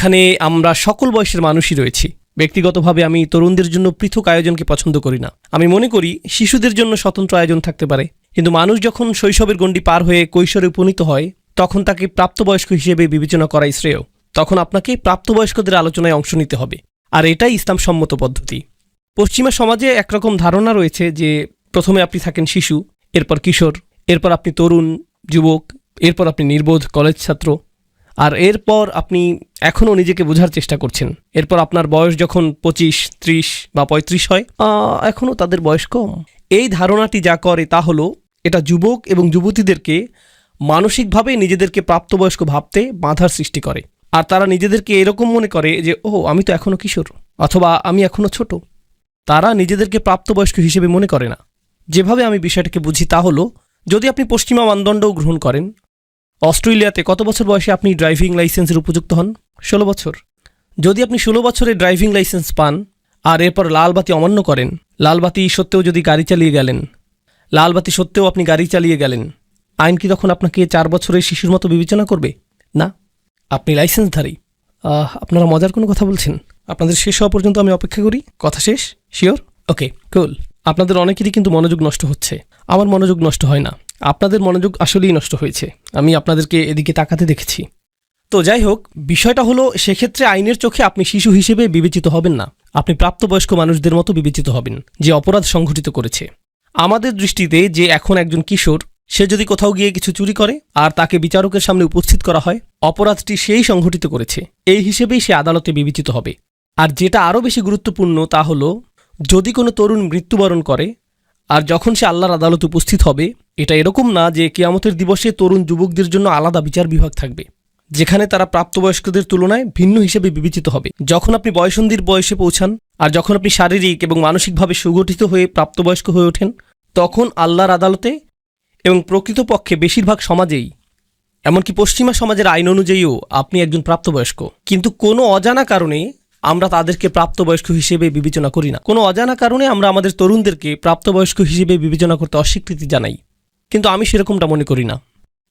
এখানে আমরা সকল বয়সের মানুষই রয়েছি। ব্যক্তিগতভাবে আমি তরুণদের জন্য পৃথক আয়োজনকে পছন্দ করি না। আমি মনে করি শিশুদের জন্য স্বতন্ত্র আয়োজন থাকতে পারে, কিন্তু মানুষ যখন শৈশবের গণ্ডি পার হয়ে কৈশোরে উপনীত হয় তখন তাকে প্রাপ্তবয়স্ক হিসেবে বিবেচনা করাই শ্রেয়। তখন আপনাকে প্রাপ্তবয়স্কদের আলোচনায় অংশ নিতে হবে, আর এটাই ইসলাম সম্মত পদ্ধতি। পশ্চিমা সমাজে একরকম ধারণা রয়েছে যে প্রথমে আপনি থাকেন শিশু, এরপর কিশোর, এরপর আপনি তরুণ যুবক, এরপর আপনি নির্বোধ কলেজ ছাত্র, আর এরপর আপনি এখনও নিজেকে বোঝার চেষ্টা করছেন। এরপর আপনার বয়স যখন 25, 30 বা 35 হয়, এখনও তাদের বয়স কম। এই ধারণাটি যা করে তা হলো এটা যুবক এবং যুবতীদেরকে মানসিকভাবে নিজেদেরকে প্রাপ্তবয়স্ক ভাবতে বাধার সৃষ্টি করে। আর তারা নিজেদেরকে এরকম মনে করে যে আমি তো এখনও কিশোর, অথবা আমি এখনও ছোট। তারা নিজেদেরকে প্রাপ্তবয়স্ক হিসেবে মনে করে না। যেভাবে আমি বিষয়টাকে বুঝি তা হলো, যদি আপনি পশ্চিমা মানদণ্ডও গ্রহণ করেন, অস্ট্রেলিয়াতে কত বছর বয়সে আপনি ড্রাইভিং লাইসেন্সের উপযুক্ত হন? 16 বছর। যদি আপনি 16 বছরে ড্রাইভিং লাইসেন্স পান আর এরপর লালবাতি অমান্য করেন, লালবাতি সত্ত্বেও যদি গাড়ি চালিয়ে গেলেন, লালবাতি সত্ত্বেও আপনি গাড়ি চালিয়ে গেলেন, আইন কি তখন আপনাকে 4 বছরের শিশুর মতো বিবেচনা করবে? না, আপনি লাইসেন্সধারী। আপনারা মজার কোনো কথা বলছেন? আপনাদের শেষ হওয়া পর্যন্ত আমি অপেক্ষা করি। কথা শেষ? শিওর? ওকে, কুল। আপনাদের অনেকেরই কিন্তু মনোযোগ নষ্ট হচ্ছে। আমার মনোযোগ নষ্ট হয় না, আপনাদের মনোযোগ আসলেই নষ্ট হয়েছে। আমি আপনাদেরকে এদিকে তাকাতে দেখেছি। তো যাই হোক, বিষয়টা হলো সেক্ষেত্রে আইনের চোখে আপনি শিশু হিসেবে বিবেচিত হবেন না, আপনি প্রাপ্তবয়স্ক মানুষদের মতো বিবেচিত হবেন যে অপরাধ সংঘটিত করেছে। আমাদের দৃষ্টিতে যে এখন একজন কিশোর, সে যদি কোথাও গিয়ে কিছু চুরি করে আর তাকে বিচারকের সামনে উপস্থিত করা হয়, অপরাধটি সেই সংঘটিত করেছে, এই হিসেবেই সে আদালতে বিবেচিত হবে। আর যেটা আরও বেশি গুরুত্বপূর্ণ তা হলো, যদি কোনো তরুণ মৃত্যুবরণ করে আর যখন সে আল্লাহর আদালতে উপস্থিত হবে, এটা এরকম না যে কিয়ামতের দিবসে তরুণ যুবকদের জন্য আলাদা বিচার বিভাগ থাকবে, যেখানে তারা প্রাপ্তবয়স্কদের তুলনায় ভিন্ন হিসেবে বিবেচিত হবে। যখন আপনি বয়সন্ধির বয়সে পৌঁছান আর যখন আপনি শারীরিক এবং মানসিকভাবে সুগঠিত হয়ে প্রাপ্তবয়স্ক হয়ে ওঠেন, তখন আল্লাহর আদালতে এবং প্রকৃতপক্ষে বেশিরভাগ সমাজেই, এমনকি পশ্চিমা সমাজের আইন অনুযায়ীও আপনি একজন প্রাপ্তবয়স্ক। কিন্তু কোনো অজানা কারণে আমরা তাদেরকে প্রাপ্তবয়স্ক হিসেবে বিবেচনা করি না। কোনো অজানা কারণে আমরা আমাদের তরুণদেরকে প্রাপ্তবয়স্ক হিসেবে বিবেচনা করতে অস্বীকৃতি জানাই। কিন্তু আমি সেরকমটা মনে করি না।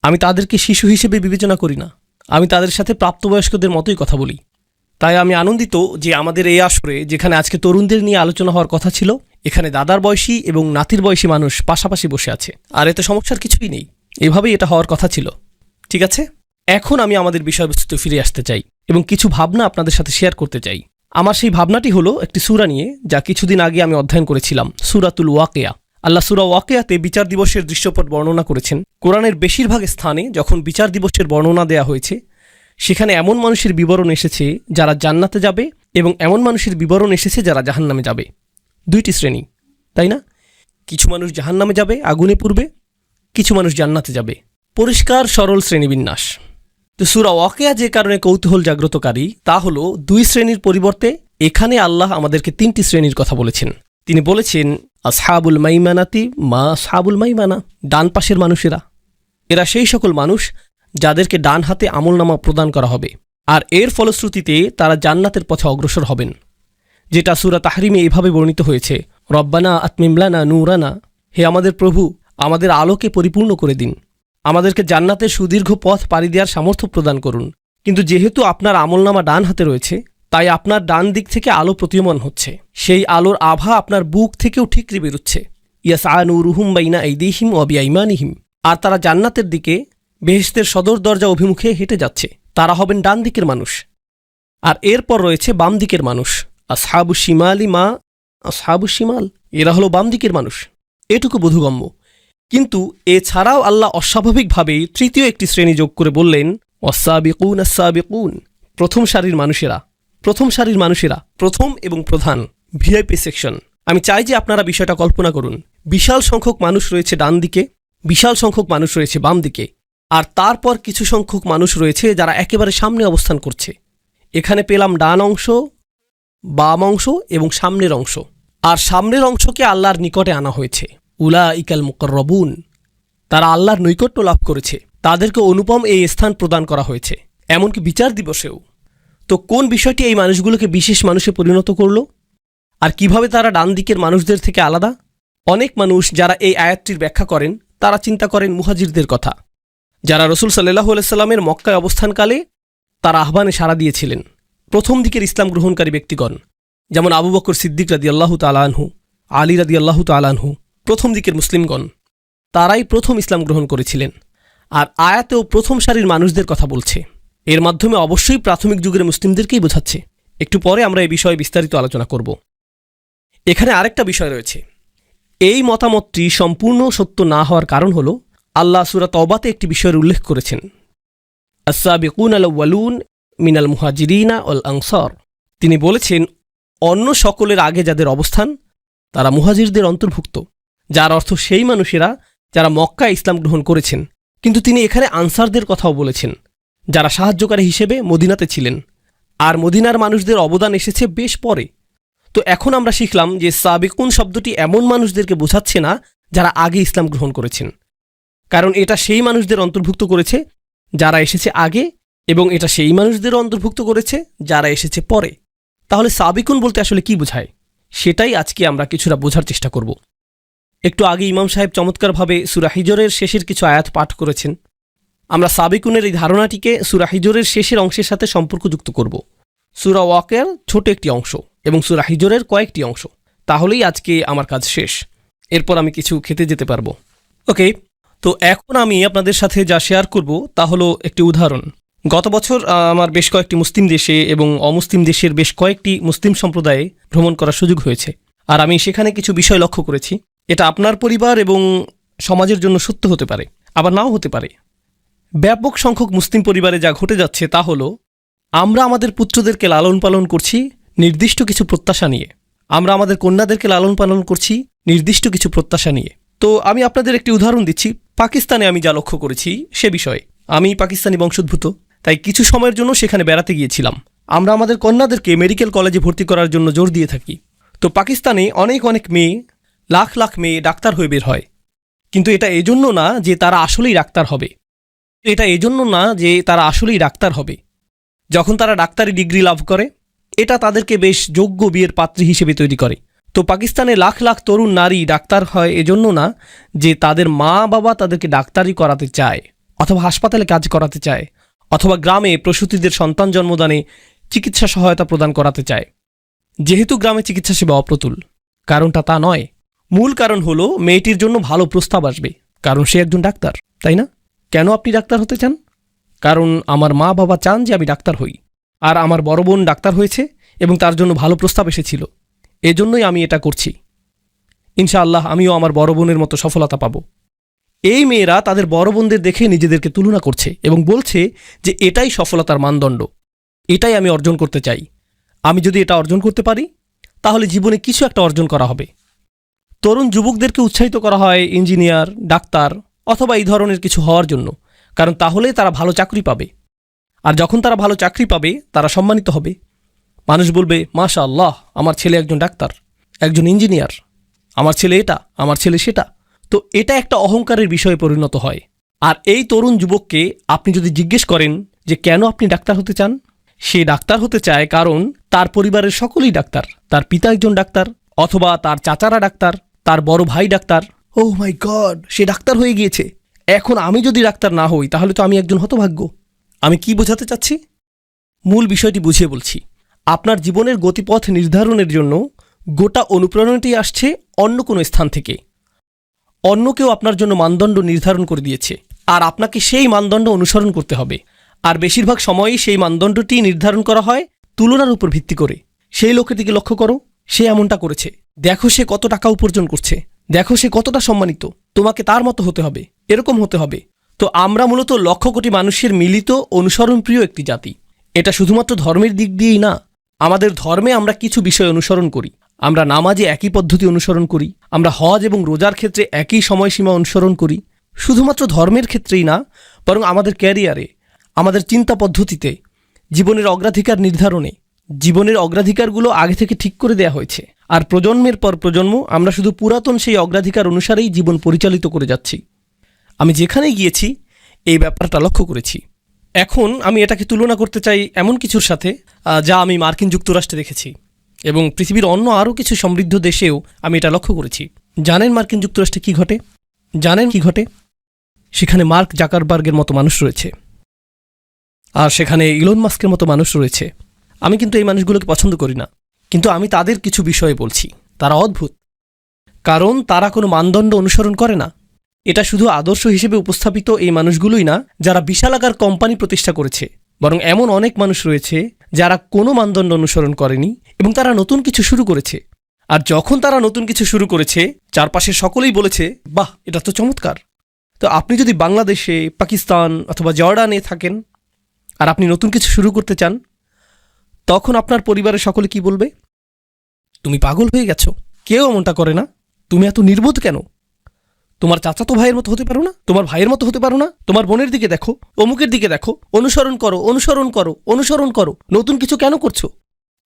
আমি তাদেরকে শিশু হিসেবে বিবেচনা করি না, আমি তাদের সাথে প্রাপ্তবয়স্কদের মতোই কথা বলি। তাই আমি আনন্দিত যে আমাদের এই আসরে, যেখানে আজকে তরুণদের নিয়ে আলোচনা হওয়ার কথা ছিল, এখানে দাদার বয়সী এবং নাতির বয়সী মানুষ পাশাপাশি বসে আছে। আর এতে সমস্যার কিছুই নেই, এভাবেই এটা হওয়ার কথা ছিল। ঠিক আছে, এখন আমি আমাদের বিষয়বস্তুতে ফিরে আসতে চাই এবং কিছু ভাবনা আপনাদের সাথে শেয়ার করতে চাই। আমার সেই ভাবনাটি হলো একটি সূরা নিয়ে, যা কিছুদিন আগে আমি অধ্যয়ন করেছিলাম, সূরাতুল ওয়াকিয়া। আল্লাহ সূরা ওয়াকিয়াতে বিচার দিবসের দৃশ্যপট বর্ণনা করেছেন। কোরআনের বেশিরভাগ স্থানে যখন বিচার দিবসের বর্ণনা দেয়া হয়েছে, সেখানে এমন মানুষের বিবরণ এসেছে যারা জান্নাতে যাবে এবং এমন মানুষের বিবরণ এসেছে যারা জাহান্নামে যাবে। দুইটি শ্রেণী, তাই না? কিছু মানুষ জাহান্নামে যাবে, আগুনে পুড়বে, কিছু মানুষ জান্নাতে যাবে। পরিষ্কার সরল শ্রেণীবিন্যাস। তো সূরা ওয়াকিয়া যে কারণে কৌতূহল জাগ্রতকারী তা হলো, 2 শ্রেণীর পরিবর্তে এখানে আল্লাহ আমাদেরকে 3টি শ্রেণীর কথা বলেছেন। তিনি বলেছেন, আসহাবুল মাইমানাতি মা আসহাবুল মাইমানা, ডান পাশের মানুষেরা। এরা সেই সকল মানুষ যাদেরকে ডান হাতে আমলনামা প্রদান করা হবে, আর এর ফলশ্রুতিতে তারা জান্নাতের পথে অগ্রসর হবেন, যেটা সূরা তাহরিমে এভাবে বর্ণিত হয়েছে, রব্বানা আতমিম লানা নূরানা, হে আমাদের প্রভু, আমাদের আলোকে পরিপূর্ণ করে দিন, আমাদেরকে জান্নাতের সুদীর্ঘ পথ পাড়ি দেওয়ার সামর্থ্য প্রদান করুন। কিন্তু যেহেতু আপনার আমলনামা ডান হাতে রয়েছে, তাই আপনার ডান দিক থেকে আলো প্রতীয়মান হচ্ছে, সেই আলোর আভা আপনার বুক থেকেও ঠিকরে বেরোচ্ছে। ইয়াসআ নূরুহুম বাইনা আইদিহিম ওয়া বিআইমানিহিম, আর তারা জান্নাতের দিকে বেহেশতের সদর দরজা অভিমুখে হেঁটে যাচ্ছে। তারা হবেন ডান দিকের মানুষ। আর এরপর রয়েছে বাম দিকের মানুষ, আসহাবু শিমালি মা আসহাবু শিমাল, এরা হলো বাম দিকের মানুষ। এটুকু বোধগম্য। কিন্তু এছাড়াও আল্লাহ অস্বাভাবিকভাবেই 3য় একটি শ্রেণী যোগ করে বললেন, ওয়াসাবিকুন আসসাবিকুন, প্রথম সারির মানুষেরা। প্রথম সারির মানুষেরা, প্রথম এবং প্রধান, ভিআইপি সেকশন। আমি চাই যে আপনারা বিষয়টা কল্পনা করুন। বিশাল সংখ্যক মানুষ রয়েছে ডান দিকে, বিশাল সংখ্যক মানুষ রয়েছে বাম দিকে, আর তারপর কিছু সংখ্যক মানুষ রয়েছে যারা একেবারে সামনে অবস্থান করছে। এখানে পেলাম ডান অংশ, বাম অংশ এবং সামনের অংশ। আর সামনের অংশকে আল্লাহর নিকটে আনা হয়েছে, উলাইকাল মুকাররাবুন, তারা আল্লাহর নৈকট্য লাভ করেছে, তাদেরকে অনুপম এই স্থান প্রদান করা হয়েছে, এমনকি বিচার দিবসেও। তো কোন বিষয়টি এই মানুষগুলোকে বিশেষ মানুষে পরিণত করল? আর কিভাবে তারা ডান দিকের মানুষদের থেকে আলাদা? অনেক মানুষ যারা এই আয়াতটির ব্যাখ্যা করেন, তারা চিন্তা করেন মুহাজিরদের কথা, যারা রাসূল সাল্লাল্লাহু আলাইহি সাল্লামের মক্কায় অবস্থানকালে তারা আহ্বানে সাড়া দিয়েছিলেন প্রথম দিকের ইসলাম গ্রহণকারী ব্যক্তিগণ, যেমন আবু বকর সিদ্দিক রাদিয়াল্লাহু তাআলা আনহু, আলী রাদিয়াল্লাহু তাআলা আনহু, প্রথম দিকের মুসলিমগণ, তারাই প্রথম ইসলাম গ্রহণ করেছিলেন। আর আয়াতেও প্রথম সারির মানুষদের কথা বলছে। এর মাধ্যমে অবশ্যই প্রাথমিক যুগের মুসলিমদেরকেই বোঝাচ্ছে। একটু পরে আমরা এই বিষয়ে বিস্তারিত আলোচনা করব। এখানে আরেকটা বিষয় রয়েছে। এই মতামতটি সম্পূর্ণ সত্য না হওয়ার কারণ হল আল্লাহ সূরা তওবাতে একটি বিষয়ের উল্লেখ করেছেন, আস-সাবিকুনাল আউয়ালুন মিনাল মুহাজিরিনা ওয়াল আনসার। তিনি বলেছেন, অন্য সকলের আগে যাদের অবস্থান তারা মুহাজিরদের অন্তর্ভুক্ত, যার অর্থ সেই মানুষেরা যারা মক্কায় ইসলাম গ্রহণ করেছেন। কিন্তু তিনি এখানে আনসারদের কথাও বলেছেন, যারা সাহায্যকারী হিসেবে মদিনাতে ছিলেন। আর মদিনার মানুষদের অবদান এসেছে বেশ পরে। তো এখন আমরা শিখলাম যে সাবিকুন শব্দটি এমন মানুষদেরকে বোঝাচ্ছে না যারা আগে ইসলাম গ্রহণ করেছেন, কারণ এটা সেই মানুষদের অন্তর্ভুক্ত করেছে যারা এসেছে আগে, এবং এটা সেই মানুষদেরও অন্তর্ভুক্ত করেছে যারা এসেছে পরে। তাহলে সাবিকুন বলতে আসলে কি বোঝায়, সেটাই আজকে আমরা কিছুটা বোঝার চেষ্টা করব। একটু আগে ইমাম সাহেব চমৎকারভাবে সূরা হিজরের শেষের কিছু আয়াত পাঠ করেছেন। আমরা সাবিকুনের এই ধারণাটিকে সূরা হিজরের শেষের অংশের সাথে সম্পর্কযুক্ত করব। সূরা ওয়াকিয়ার ছোট একটি অংশ এবং সূরা হিজরের কয়েকটি অংশ। তাহলেই আজকে আমার কাজ শেষ। এরপর আমি কিছু খেতে যেতে পারবো। ওকে, তো এখন আমি আপনাদের সাথে যা শেয়ার করব তা হলো একটি উদাহরণ। গত বছর আমার বেশ কয়েকটি মুসলিম দেশে এবং অমুসলিম দেশের বেশ কয়েকটি মুসলিম সম্প্রদায়ে ভ্রমণ করার সুযোগ হয়েছে। আর আমি সেখানে কিছু বিষয় লক্ষ্য করেছি। এটা আপনার পরিবার এবং সমাজের জন্য সত্য হতে পারে, আবার নাও হতে পারে। ব্যাপক সংখ্যক মুসলিম পরিবারে যা ঘটে যাচ্ছে তা হলো, আমরা আমাদের পুত্রদেরকে লালন পালন করছি নির্দিষ্ট কিছু প্রত্যাশা নিয়ে, আমরা আমাদের কন্যাদেরকে লালন পালন করছি নির্দিষ্ট কিছু প্রত্যাশা নিয়ে। তো আমি আপনাদের একটি উদাহরণ দিচ্ছি। পাকিস্তানে আমি যা লক্ষ্য করেছি সে বিষয়ে। আমি পাকিস্তানি বংশোদ্ভূত, তাই কিছু সময়ের জন্য সেখানে বেড়াতে গিয়েছিলাম। আমরা আমাদের কন্যাদেরকে মেডিকেল কলেজে ভর্তি করার জন্য জোর দিয়ে থাকি। তো পাকিস্তানে অনেক অনেক মেয়ে, লাখ লাখ মেয়ে ডাক্তার হয়ে বের হয়। কিন্তু এটা এজন্য না যে তারা আসলেই ডাক্তার হবে। যখন তারা ডাক্তারি ডিগ্রি লাভ করে, এটা তাদেরকে বেশ যোগ্য বিয়ের পাত্রী হিসেবে তৈরি করে। তো পাকিস্তানে লাখ লাখ তরুণ নারী ডাক্তার হয় এজন্য না যে তাদের মা বাবা তাদেরকে ডাক্তারি করাতে চায়, অথবা হাসপাতালে কাজ করাতে চায়, অথবা গ্রামে প্রসূতিদের সন্তান জন্মদানে চিকিৎসা সহায়তা প্রদান করাতে চায়। যেহেতু গ্রামে চিকিৎসা সেবা অপ্রতুল, কারণটা তা নয়। মূল কারণ হলো মেয়েটির জন্য ভালো প্রস্তাব আসবে, কারণ সে একজন ডাক্তার, তাই না? কেন আপনি ডাক্তার হতে চান? কারণ আমার মা বাবা চান যে আমি ডাক্তার হই, আর আমার বড় বোন ডাক্তার হয়েছে এবং তার জন্য ভালো প্রস্তাব এসেছিল। এজন্যই আমি এটা করছি। ইনশাআল্লাহ আমিও আমার বড় বোনের মতো সফলতা পাব। এই মেয়েরা তাদের বড় বোনদের দেখে নিজেদেরকে তুলনা করছে এবং বলছে যে এটাই সফলতার মানদণ্ড, এটাই আমি অর্জন করতে চাই। আমি যদি এটা অর্জন করতে পারি তাহলে জীবনে কিছু একটা অর্জন করা হবে। তরুণ যুবকদেরকে উৎসাহিত করা হয় ইঞ্জিনিয়ার, ডাক্তার অথবা এই ধরনের কিছু হওয়ার জন্য, কারণ তাহলে তারা ভালো চাকরি পাবে। আর যখন তারা ভালো চাকরি পাবে তারা সম্মানিত হবে। মানুষ বলবে, মাশাআল্লাহ, আমার ছেলে একজন ডাক্তার, একজন ইঞ্জিনিয়ার, আমার ছেলে এটা, আমার ছেলে সেটা। তো এটা একটা অহংকারের বিষয়ে পরিণত হয়। আর এই তরুণ যুবককে আপনি যদি জিজ্ঞেস করেন যে কেন আপনি ডাক্তার হতে চান, সে ডাক্তার হতে চায় কারণ তার পরিবারের সকলেই ডাক্তার। তার পিতা একজন ডাক্তার, অথবা তার চাচারা ডাক্তার, তার বড় ভাই ডাক্তার। ওহ মাই গড, সে ডাক্তার হয়ে গিয়েছে। এখন আমি যদি ডাক্তার না হই তাহলে তো আমি একজন হতভাগ্য। আমি কি বোঝাতে চাচ্ছি? মূল বিষয়টি বুঝিয়ে বলছি। আপনার জীবনের গতিপথ নির্ধারণের জন্য গোটা অনুপ্রেরণাটি আসছে অন্য কোনো স্থান থেকে। অন্য কেউ আপনার জন্য মানদণ্ড নির্ধারণ করে দিয়েছে, আর আপনাকে সেই মানদণ্ড অনুসরণ করতে হবে। আর বেশিরভাগ সময়ই সেই মানদণ্ডটি নির্ধারণ করা হয় তুলনার উপর ভিত্তি করে। সেই লোকের দিকে লক্ষ্য করো, সে এমনটা করেছে, দেখো সে কত টাকা উপার্জন করছে, দেখো সে কতটা সম্মানিত, তোমাকে তার মতো হতে হবে, এরকম হতে হবে। তো আমরা মূলত লক্ষ কোটি মানুষের মিলিত অনুসরণপ্রিয় একটি জাতি। এটা শুধুমাত্র ধর্মের দিক দিয়েই না, আমাদের ধর্মে আমরা কিছু বিষয় অনুসরণ করি। আমরা নামাজে একই পদ্ধতি অনুসরণ করি, আমরা হজ এবং রোজার ক্ষেত্রে একই সময়সীমা অনুসরণ করি। শুধুমাত্র ধর্মের ক্ষেত্রেই না, বরং আমাদের ক্যারিয়ারে, আমাদের চিন্তা পদ্ধতিতে, জীবনের অগ্রাধিকার নির্ধারণে, জীবনের অগ্রাধিকারগুলো আগে থেকে ঠিক করে দেয়া হয়েছে। আর প্রজন্মের পর প্রজন্ম আমরা শুধু পুরাতন সেই অগ্রাধিকার অনুসারেই জীবন পরিচালিত করে যাচ্ছি। আমি যেখানেই গিয়েছি এই ব্যাপারটা লক্ষ্য করেছি। এখন আমি এটাকে তুলনা করতে চাই এমন কিছুর সাথে যা আমি মার্কিন যুক্তরাষ্ট্রে দেখেছি, এবং পৃথিবীর অন্য আরও কিছু সমৃদ্ধ দেশেও আমি এটা লক্ষ্য করেছি। জানেন মার্কিন যুক্তরাষ্ট্রে কি ঘটে? জানেন কি ঘটে? সেখানে মার্ক জাকারবার্গের মতো মানুষ রয়েছে, আর সেখানে ইলন মাস্কের মতো মানুষ রয়েছে, আমি কিন্তু এই মানুষগুলোকে পছন্দ করি না, কিন্তু আমি তাদের কিছু বিষয়ে বলছি। তারা অদ্ভুত, কারণ তারা কোনো মানদণ্ড অনুসরণ করে না। এটা শুধু আদর্শ হিসেবে উপস্থাপিত এই মানুষগুলোই না যারা বিশালাকার কোম্পানি প্রতিষ্ঠা করেছে, বরং এমন অনেক মানুষ রয়েছে যারা কোনো মানদণ্ড অনুসরণ করেনি এবং তারা নতুন কিছু শুরু করেছে। আর যখন তারা নতুন কিছু শুরু করেছে, চারপাশে সকলেই বলেছে, বাহ, এটা তো চমৎকার। তো আপনি যদি বাংলাদেশে, পাকিস্তান অথবা জর্ডানে থাকেন আর আপনি নতুন কিছু শুরু করতে চান, তখন আপনার পরিবারের সকলে কি বলবে? তুমি পাগল হয়ে গেছো, কেউ এমনটা করে না, তুমি এত নির্বোধ কেন? তোমার চাচাতো ভাইয়ের মতো হতে পারো না? তোমার ভাইয়ের মতো হতে পারো না? তোমার বোনের দিকে দেখো, অমুকের দিকে দেখো, অনুসরণ করো, অনুসরণ করো, অনুসরণ করো। নতুন কিছু কেন করছো?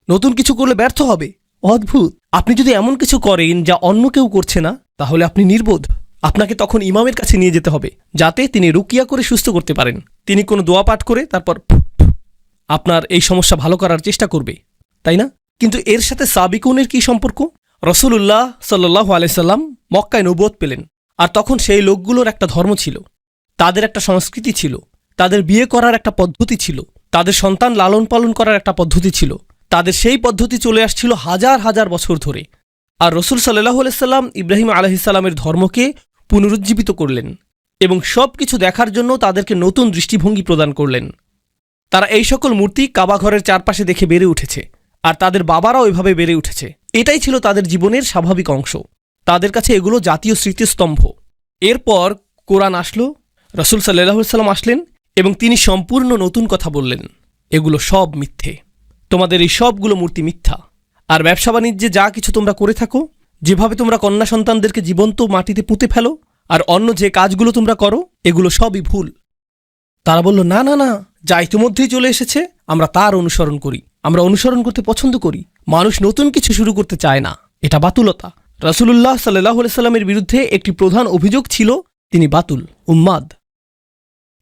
নতুন কিছু করলে ব্যর্থ হবে। অদ্ভুত। আপনি যদি এমন কিছু করেন যা অন্য কেউ করছে না, তাহলে আপনি নির্বোধ। আপনাকে তখন ইমামের কাছে নিয়ে যেতে হবে, যাতে তিনি রুকিয়া করে সুস্থ করতে পারেন। তিনি কোনো দোয়া পাঠ করে তারপর আপনার এই সমস্যা ভালো করার চেষ্টা করবে, তাই না? কিন্তু এর সাথে সাবিকুনের কি সম্পর্ক? রাসূলুল্লাহ সাল্লাল্লাহু আলাইহি সাল্লাম মক্কায় নবুয়ত পেলেন, আর তখন সেই লোকগুলোর একটা ধর্ম ছিল, তাদের একটা সংস্কৃতি ছিল, তাদের বিয়ে করার একটা পদ্ধতি ছিল, তাদের সন্তান লালন পালন করার একটা পদ্ধতি ছিল। তাদের সেই পদ্ধতি চলে আসছিল হাজার হাজার বছর ধরে। আর রসুল সাল্লাল্লাহু আলাইহি সাল্লাম ইব্রাহিম আলাইহিস সালামের ধর্মকে পুনরুজ্জীবিত করলেন এবং সব কিছু দেখার জন্য তাদেরকে নতুন দৃষ্টিভঙ্গি প্রদান করলেন। তারা এই সকল মূর্তি কাবা ঘরের চারপাশে দেখে বেড়ে উঠেছে, আর তাদের বাবারাও এভাবে বেড়ে উঠেছে। এটাই ছিল তাদের জীবনের স্বাভাবিক অংশ। তাদের কাছে এগুলো জাতীয় স্মৃতিস্তম্ভ। এরপর কোরআন আসলো, রসুল সাল্লাল্লাহু আলাইহি সাল্লাম আসলেন এবং তিনি সম্পূর্ণ নতুন কথা বললেন, এগুলো সব মিথ্যে, তোমাদের এই সবগুলো মূর্তি মিথ্যা। আর ব্যবসা বাণিজ্যে যা কিছু তোমরা করে থাকো, যেভাবে তোমরা কন্যা সন্তানদেরকে জীবন্ত মাটিতে পুঁতে ফেলো, আর অন্য যে কাজগুলো তোমরা করো, এগুলো সবই ভুল। তারা বলল, না না না, যা ইতিমধ্যেই চলে এসেছে আমরা তার অনুসরণ করি, আমরা অনুসরণ করতে পছন্দ করি। মানুষ নতুন কিছু শুরু করতে চায় না, এটা বাতুলতা। রাসূলুল্লাহ সাল্লাল্লাহু আলাইহি সাল্লামের বিরুদ্ধে একটি প্রধান অভিযোগ ছিল, তিনি বাতুল, উম্মাদ।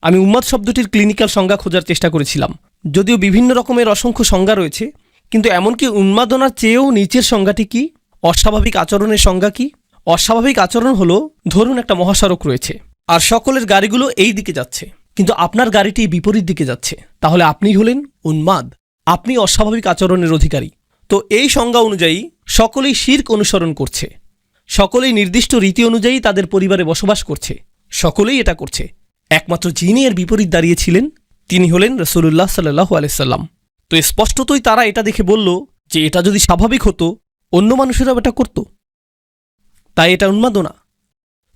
আমি উম্মাদ শব্দটির ক্লিনিক্যাল সংজ্ঞা খোঁজার চেষ্টা করেছিলাম, যদিও বিভিন্ন রকমের অসংখ্য সংজ্ঞা রয়েছে, কিন্তু এমনকি উন্মাদনার চেয়েও নিচের সংজ্ঞাটি কি? অস্বাভাবিক আচরণের সংজ্ঞা কি? অস্বাভাবিক আচরণ হলো, ধরুন একটা মহাসড়ক রয়েছে আর সকলের গাড়িগুলো এই দিকে যাচ্ছে, কিন্তু আপনার গাড়িটি বিপরীত দিকে যাচ্ছে, তাহলে আপনি হলেন উন্মাদ, আপনি অস্বাভাবিক আচরণের অধিকারী। তো এই সংজ্ঞা অনুযায়ী সকলেই শিরক অনুসরণ করছে, সকলেই নির্দিষ্ট রীতি অনুযায়ী তাদের পরিবারে বসবাস করছে, সকলেই এটা করছে। একমাত্র যিনি এর বিপরীত দাঁড়িয়েছিলেন, তিনি হলেন রাসূলুল্লাহ সাল্লাল্লাহু আলাইহি সাল্লাম। তো স্পষ্টতই তারা এটা দেখে বলল যে এটা যদি স্বাভাবিক হতো, অন্য মানুষেরাও এটা করত, তাই এটা উন্মাদনা।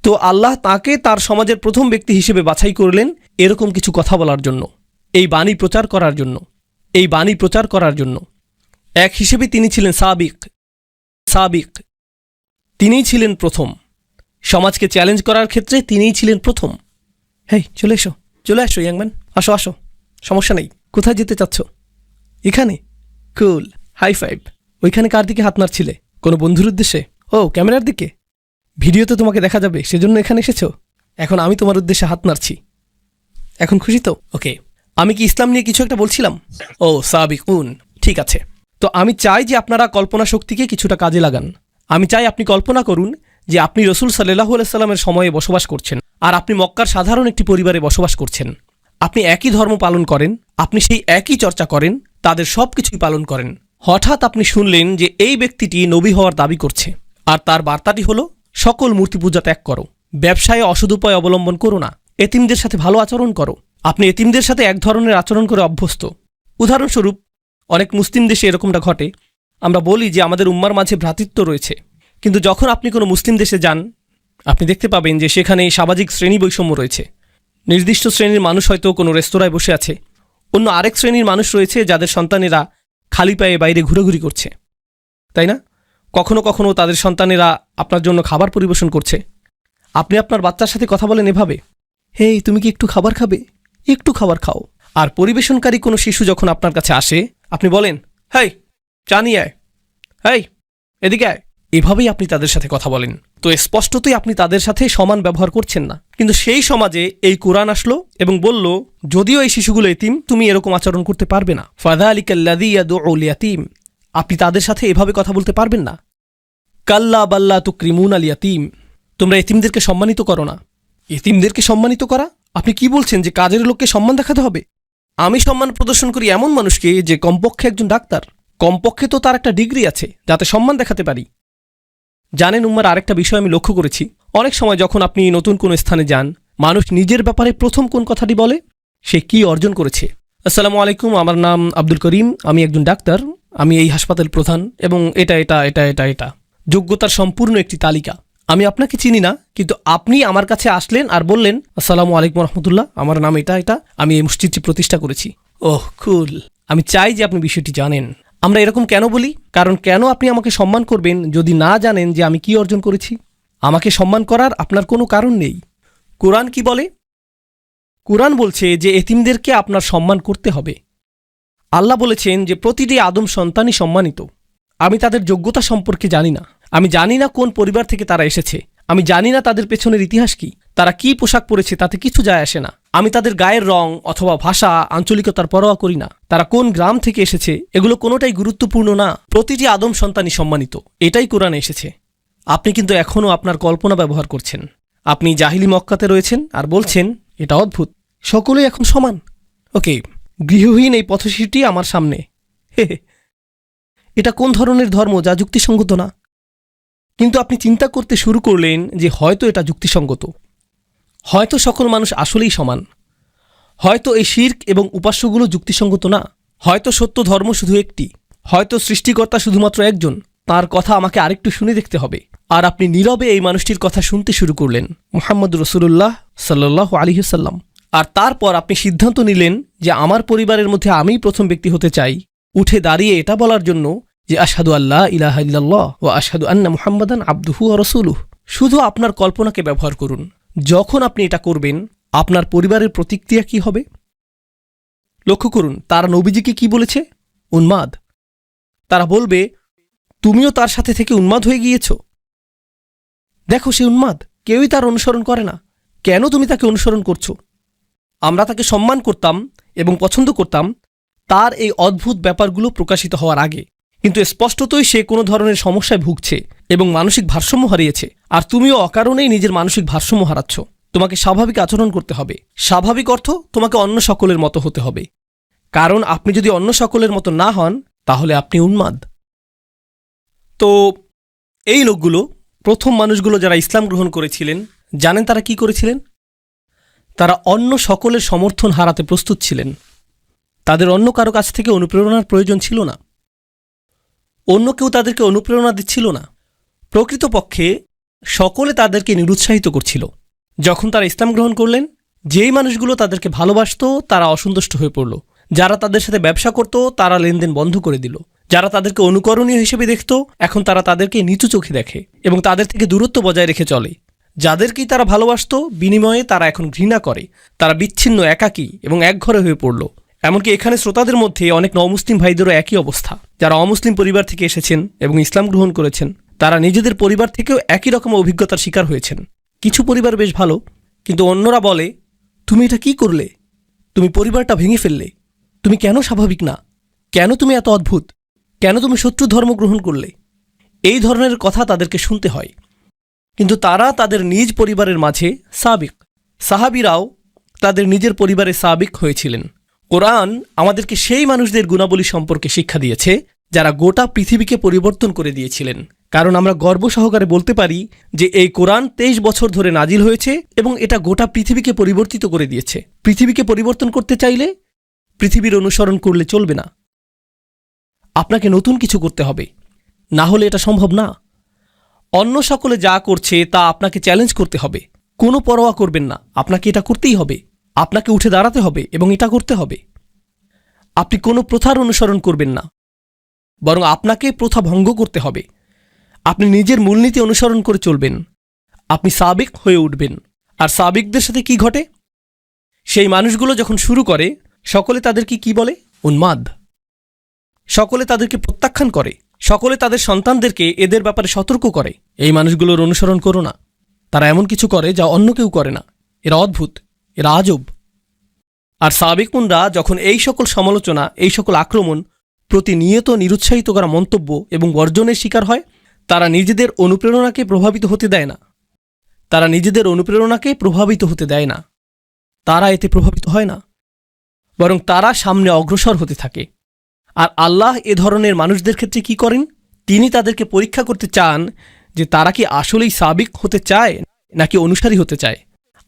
তো আল্লাহ তাকে তার সমাজের প্রথম ব্যক্তি হিসেবে বাছাই করলেন এরকম কিছু কথা বলার জন্য, এই বাণী প্রচার করার জন্য, এই বাণী প্রচার করার জন্য। এক হিসেবে তিনি ছিলেন সাবিক, তিনিই ছিলেন প্রথম। সমাজকে চ্যালেঞ্জ করার ক্ষেত্রে তিনিই ছিলেন প্রথম। হেই, চলে আসো ইয়াংম্যান, আসো আসো, সমস্যা নেই। কোথায় যেতে চাচ্ছ? এখানে? কুল, হাই ফাইভ। ওইখানে কার দিকে হাত নাড়ছিলে? কোনো বন্ধুর উদ্দেশ্যে? ও, ক্যামেরার দিকে? ভিডিওতে তোমাকে দেখা যাবে, সেজন্য এখানে এসেছো? এখন আমি তোমার উদ্দেশ্যে হাত নাড়ছি, এখন খুশি তো? ওকে, আমি কি ইসলাম নিয়ে কিছু একটা বলছিলাম? ও সাবিকুন, ঠিক আছে। তো আমি চাই যে আপনারা কল্পনা শক্তিকে কিছুটা কাজে লাগান। আমি চাই আপনি কল্পনা করুন যে আপনি রসুল সাল্লাল্লাহু আলাইহি সাল্লামের সময়ে বসবাস করছেন, আর আপনি মক্কার সাধারণ একটি পরিবারে বসবাস করছেন। আপনি একই ধর্ম পালন করেন, আপনি সেই একই চর্চা করেন, তাদের সব কিছুই পালন করেন। হঠাৎ আপনি শুনলেন যে এই ব্যক্তিটি নবী হওয়ার দাবি করছে, আর তার বার্তাটি হলো, সকল মূর্তি পূজা ত্যাগ করো, ব্যবসায়ে অসৎ উপায় অবলম্বন করো না, এতিমদের সাথে ভালো আচরণ করো। আপনি এতিমদের সাথে এক ধরনের আচরণ করে অভ্যস্ত। উদাহরণস্বরূপ, অনেক মুসলিম দেশে এরকমটা ঘটে। আমরা বলি যে আমাদের উম্মার মাঝে ভ্রাতৃত্ব রয়েছে, কিন্তু যখন আপনি কোনো মুসলিম দেশে যান, আপনি দেখতে পাবেন যে সেখানে সামাজিক শ্রেণী বৈষম্য রয়েছে। নির্দিষ্ট শ্রেণীর মানুষ হয়তো কোনো রেস্তোরাঁয় বসে আছে, অন্য আরেক শ্রেণীর মানুষ রয়েছে যাদের সন্তানেরা খালি পায়ে বাইরে ঘুরেঘুরি করছে, তাই না? কখনো কখনো তাদের সন্তানেরা আপনার জন্য খাবার পরিবেশন করছে। আপনি আপনার বাচ্চার সাথে কথা বলেন এভাবে, হেই, তুমি কি একটু খাবার খাবে? একটু খাবার খাও। আর পরিবেশনকারী কোনো শিশু যখন আপনার কাছে আসে, আপনি বলেন, হেই, চা নিয়ে আয়, হেই, এদিকে আয়। এভাবেই আপনি তাদের সাথে কথা বলেন। তো স্পষ্টতই আপনি তাদের সাথে সমান ব্যবহার করছেন না। কিন্তু সেই সমাজে এই কুরআন আসলো এবং বলল, যদিও এই শিশুগুলো এতিম, তুমি এরকম আচরণ করতে পারবে না। ফাযালিকাল্লাযী ইয়াদউল ইয়াতীম, আপনি তাদের সাথে এভাবে কথা বলতে পারবেন না। কাল্লা বাল্লা তুকরিমুনাল ইয়াতীম, তোমরা এতিমদেরকে সম্মানিত করো না। এতিমদেরকে সম্মানিত করা? আপনি কি বলছেন যে কাজের লোককে সম্মান দেখাতে হবে? আমি সম্মান প্রদর্শন করি এমন মানুষকে যে কমপক্ষে একজন ডাক্তার, কমপক্ষে তো তার একটা ডিগ্রি আছে, যাতে সম্মান দেখাতে পারি। জানেন উম্মার, আরেকটা বিষয় আমি লক্ষ্য করেছি, অনেক সময় যখন আপনি নতুন কোনো স্থানে যান, মানুষ নিজের ব্যাপারে প্রথম কোন কথাটি বলে? সে কি অর্জন করেছে। আসসালামু আলাইকুম, আমার নাম আব্দুল করিম, আমি একজন ডাক্তার, আমি এই হাসপাতাল প্রধান, এবং এটা এটা এটা এটা এটা যোগ্যতার সম্পূর্ণ একটি তালিকা। আমি আপনাকে চিনি না, কিন্তু আপনি আমার কাছে আসলেন আর বললেন আসসালামু আলাইকুম রহমতুল্লাহ, আমার নাম এটা এটা, আমি এই মসজিদটি প্রতিষ্ঠা করেছি। ওহ কুল। আমি চাই যে আপনি বিষয়টি জানেন। আমরা এরকম কেন বলি? কারণ কেন আপনি আমাকে সম্মান করবেন যদি না জানেন যে আমি কি অর্জন করেছি? আমাকে সম্মান করার আপনার কোনো কারণ নেই। কোরআন কি বলে? কোরআন বলছে যে এতিমদেরকে আপনার সম্মান করতে হবে। আল্লাহ বলেছেন যে প্রতিটি আদম সন্তানই সম্মানিত। আমি তাদের যোগ্যতা সম্পর্কে জানি না, আমি জানি না কোন পরিবার থেকে তারা এসেছে, আমি জানি না তাদের পেছনের ইতিহাস কি, তারা কি পোশাক পরেছে তাতে কিছু যায় আসে না, আমি তাদের গায়ের রং অথবা ভাষা আঞ্চলিকতার পরোয়া করি না, তারা কোন গ্রাম থেকে এসেছে এগুলো কোনোটাই গুরুত্বপূর্ণ না। প্রতিটি আদম সন্তানই সম্মানিত, এটাই কোরআনে এসেছে। আপনি কিন্তু এখনও আপনার কল্পনা ব্যবহার করছেন। আপনি জাহিলি মক্কাতে রয়েছেন আর বলছেন এটা অদ্ভুত, সকলেই এখন সমান। ওকে, গৃহহীন এই পথশিশুটি আমার সামনে, হে, এটা কোন ধরনের ধর্ম যা যুক্তিসঙ্গত না? কিন্তু আপনি চিন্তা করতে শুরু করলেন যে হয়তো এটা যুক্তিসঙ্গত, হয়তো সকল মানুষ আসলেই সমান, হয়তো এই শিরক এবং উপাস্যগুলো যুক্তিসঙ্গত না, হয়তো সত্য ধর্ম শুধু একটি, হয়তো সৃষ্টিকর্তা শুধুমাত্র একজন, তার কথা আমাকে আরেকটু শুনে দেখতে হবে। আর আপনি নীরবে এই মানুষটির কথা শুনতে শুরু করলেন, মুহাম্মদ রাসূলুল্লাহ সাল্লাল্লাহু আলাইহি ওয়াসাল্লাম। আর তারপর আপনি সিদ্ধান্ত নিলেন যে আমার পরিবারের মধ্যে আমিই প্রথম ব্যক্তি হতে চাই, উঠে দাঁড়িয়ে এটা বলার জন্য যে আশহাদু আল্লা ইলাহা ইল্লাল্লাহ ওয়া আশহাদু আন্না মুহাম্মাদান আবদুহু ওয়া রাসূলুহু। শুধু আপনার কল্পনাকে ব্যবহার করুন। যখন আপনি এটা করবেন, আপনার পরিবারের প্রতিক্রিয়া কি হবে? লক্ষ্য করুন, তারা নবীজিকে কি বলেছে? উন্মাদ। তারা বলবে তুমিও তার সাথে থেকে উন্মাদ হয়ে গিয়েছ। দেখো, সে উন্মাদ, কেউই তার অনুসরণ করে না, কেন তুমি তাকে অনুসরণ করছো? আমরা তাকে সম্মান করতাম এবং পছন্দ করতাম তার এই অদ্ভুত ব্যাপারগুলো প্রকাশিত হওয়ার আগে, কিন্তু স্পষ্টতই সে কোনো ধরনের সমস্যায় ভুগছে এবং মানসিক ভারসাম্য হারিয়েছে। আর তুমিও অকারণেই নিজের মানসিক ভারসাম্য হারাচ্ছ। তোমাকে স্বাভাবিক আচরণ করতে হবে। স্বাভাবিক অর্থ তোমাকে অন্য সকলের মতো হতে হবে, কারণ আপনি যদি অন্য সকলের মতো না হন তাহলে আপনি উন্মাদ। তো এই লোকগুলো, প্রথম মানুষগুলো যারা ইসলাম গ্রহণ করেছিলেন, জানেন তারা কি করেছিলেন? তারা অন্য সকলের সমর্থন হারাতে প্রস্তুত ছিলেন। তাদের অন্য কারো কাছ থেকে অনুপ্রেরণার প্রয়োজন ছিল না, অন্য কেউ তাদেরকে অনুপ্রেরণা দিচ্ছিল না। প্রকৃতপক্ষে সকলে তাদেরকে নিরুৎসাহিত করছিল। যখন তারা ইসলাম গ্রহণ করলেন, যেই মানুষগুলো তাদেরকে ভালোবাসত তারা অসন্তুষ্ট হয়ে পড়ল, যারা তাদের সাথে ব্যবসা করত তারা লেনদেন বন্ধ করে দিল, যারা তাদেরকে অনুকরণীয় হিসেবে দেখত এখন তারা তাদেরকে নিচু চোখে দেখে এবং তাদের থেকে দূরত্ব বজায় রেখে চলে। যাদেরকেই তারা ভালোবাসত বিনিময়ে তারা এখন ঘৃণা করে। তারা বিচ্ছিন্ন, একাকী এবং একঘরে হয়ে পড়ল। এমনকি এখানে শ্রোতাদের মধ্যে অনেক নমুসলিম ভাইদেরও একই অবস্থা, যারা অমুসলিম পরিবার থেকে এসেছেন এবং ইসলাম গ্রহণ করেছেন। তারা নিজেদের পরিবার থেকেও একই রকম অভিজ্ঞতার শিকার হয়েছেন। কিছু পরিবার বেশ ভালো, কিন্তু অন্যরা বলে তুমি এটা কি করলে? তুমি পরিবারটা ভেঙে ফেললে। তুমি কেন স্বাভাবিক না? কেন তুমি এত অদ্ভুত? কেন তুমি শত্রু ধর্ম গ্রহণ করলে? এই ধরনের কথা তাদেরকে শুনতে হয়। কিন্তু তারা তাদের নিজ পরিবারের মাঝে সাবিক। সাহাবীরাও তাদের নিজের পরিবারে সাবিক হয়েছিলেন। কোরআন আমাদেরকে সেই মানুষদের গুণাবলী সম্পর্কে শিক্ষা দিয়েছে যারা গোটা পৃথিবীকে পরিবর্তন করে দিয়েছিলেন। কারণ আমরা গর্ব সহকারে বলতে পারি যে এই কোরআন 23 বছর ধরে নাজিল হয়েছে এবং এটা গোটা পৃথিবীকে পরিবর্তিত করে দিয়েছে। পৃথিবীকে পরিবর্তন করতে চাইলে পৃথিবীর অনুসরণ করলে চলবে না, আপনাকে নতুন কিছু করতে হবে, না হলে এটা সম্ভব না। অন্য সকলে যা করছে তা আপনাকে চ্যালেঞ্জ করতে হবে। কোনো পরোয়া করবেন না, আপনাকে এটা করতেই হবে। আপনাকে উঠে দাঁড়াতে হবে এবং এটা করতে হবে। আপনি কোনো প্রথার অনুসরণ করবেন না, বরং আপনাকে প্রথা ভঙ্গ করতে হবে। আপনি নিজের মূলনীতি অনুসরণ করে চলবেন। আপনি সাবিক হয়ে উঠবেন। আর সাবিকদের সাথে কি ঘটে? সেই মানুষগুলো যখন শুরু করে, সকলে তাদেরকে কি বলে? উন্মাদ। সকলে তাদেরকে প্রত্যাখ্যান করে, সকলে তাদের সন্তানদেরকে এদের ব্যাপারে সতর্ক করে, এই মানুষগুলোর অনুসরণ করো না। তারা এমন কিছু করে যা অন্য কেউ করে না। এরা অদ্ভুত, এরা আজব। আর সাবিকুনরা যখন এই সকল সমালোচনা, এই সকল আক্রমণ, প্রতিনিয়ত নিরুৎসাহিত করা মন্তব্য এবং বর্জনের শিকার হয়, তারা নিজেদের অনুপ্রেরণাকে প্রভাবিত হতে দেয় না। তারা নিজেদের অনুপ্রেরণাকে প্রভাবিত হতে দেয় না। তারা এতে প্রভাবিত হয় না। বরং তারা সামনে অগ্রসর হতে থাকে। আর আল্লাহ এ ধরনের মানুষদের ক্ষেত্রে কি করেন? তিনি তাদেরকে পরীক্ষা করতে চান যে তারা কি আসলেই সাবিক হতে চায় নাকি অনুসারী হতে চায়।